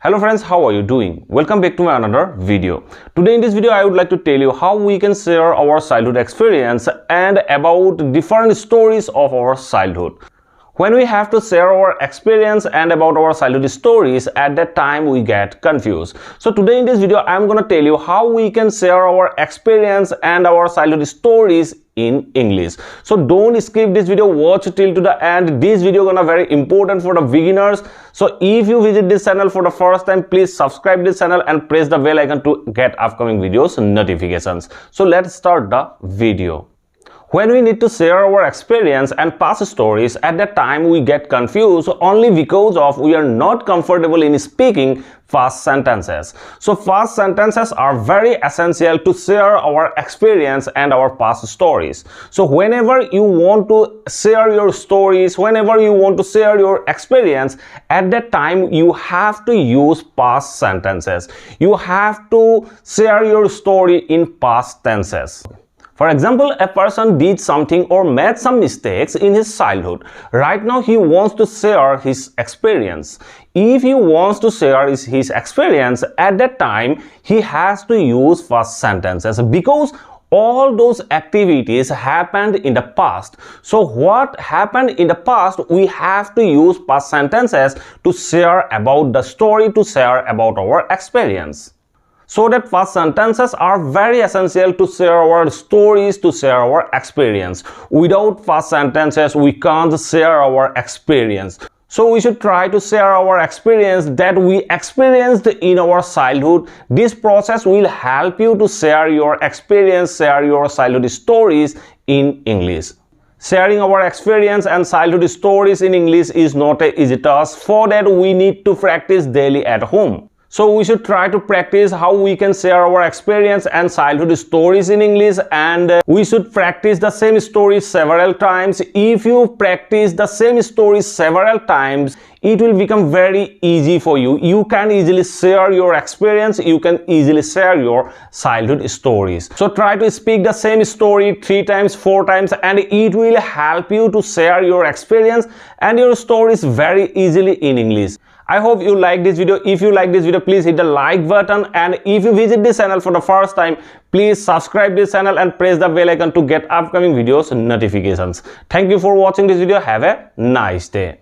Hello friends, how are you doing? Welcome back to my another video. Today in this video I would like to tell you how we can share our childhood experience and about different stories of our childhood. When we have to share our experience and about our childhood stories, at that time we get confused. So today in this video I am going to tell you how we can share our experience and our childhood stories in English. So don't skip this video, watch till to the end. This video gonna very important for the beginners. So if you visit this channel for the first time, please subscribe this channel and press the bell icon to get upcoming videos notifications. So let's start the video. When we need to share our experience and past stories, at that time we get confused only because of we are not comfortable in speaking fast sentences. So fast sentences are very essential to share our experience and our past stories. So whenever you want to share your stories, whenever you want to share your experience, at that time you have to use past sentences. You have to share your story in past tenses. For example, a person did something or made some mistakes in his childhood. Right now, he wants to share his experience. If he wants to share his experience, at that time, he has to use past sentences because all those activities happened in the past. So what happened in the past, we have to use past sentences to share about the story, to share about our experience. So that past sentences are very essential to share our stories, to share our experience. Without past sentences, we can't share our experience. So we should try to share our experience that we experienced in our childhood. This process will help you to share your experience, share your childhood stories in English. Sharing our experience and childhood stories in English is not an easy task. For that, we need to practice daily at home. So we should try to practice how we can share our experience and childhood stories in English, and we should practice the same stories several times. If you practice the same stories several times, it will become very easy for you. You can easily share your experience, you can easily share your childhood stories. So try to speak the same story 3 times, 4 times, and it will help you to share your experience and your stories very easily in English. I hope you like this video. If you like this video, please hit the like button, and if you visit this channel for the first time, please subscribe this channel and press the bell icon to get upcoming videos notifications. Thank you for watching this video. Have a nice day.